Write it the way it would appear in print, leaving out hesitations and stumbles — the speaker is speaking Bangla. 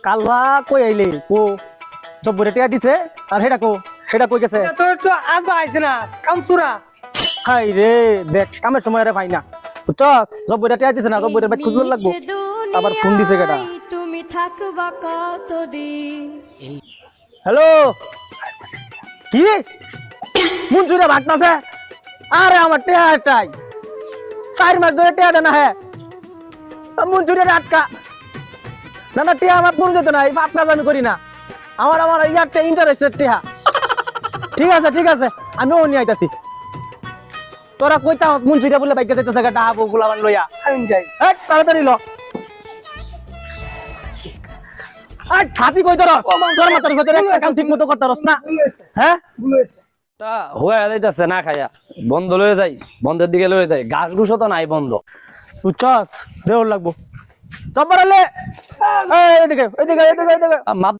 কালবা কই আইলে কো জব্বরে টিয়া দিছে আর হেডা কই গেছে তো একটু আগে আইছে না কামসুরা হাই রে দেখ কামের সময় রে পাই না বুঝছস জব্বরে টিয়া দিছে না জব্বরে ভাই খুঁজবার লাগবো আবার ফোন দিছে কেডা তুমি থাকবা কতদিন হ্যালো কি মুঞ্জুরে ভাগনাছে আরে আমার টিয়া চাই 4 মাস ধরে টিয়া দেনা হ্যাঁ মুঞ্জুরে আটকা না না টিয়া আমার ফোন যেতে নাই বাপ কাজ আমি করি না আমার ইয়ারটা ইন্টারেস্টেড টিয়া ঠিক আছে আমি ও নিয়ে আইতাছি তোরা কইতা মুঞ্জুরে বলে বাইকে যাইতেছে গাটা হাবু গুলামান লইয়া আমি যাই এই তাড়াতাড়ি ল আই ছাতি কই তোর তোর মাথার ভিতরে একটা কাম ঠিক মতো করতারস না হ্যাঁ তা হয়ে যাইতাছে না খাইয়া বন্ধ লয়ে যাই বন্ধের দিকে লয়ে যাই ঘাস ঘুষো তো নাই বন্ধ বুঝছস দেওর লাগবো সব বাড়ালে এদিকে মাপ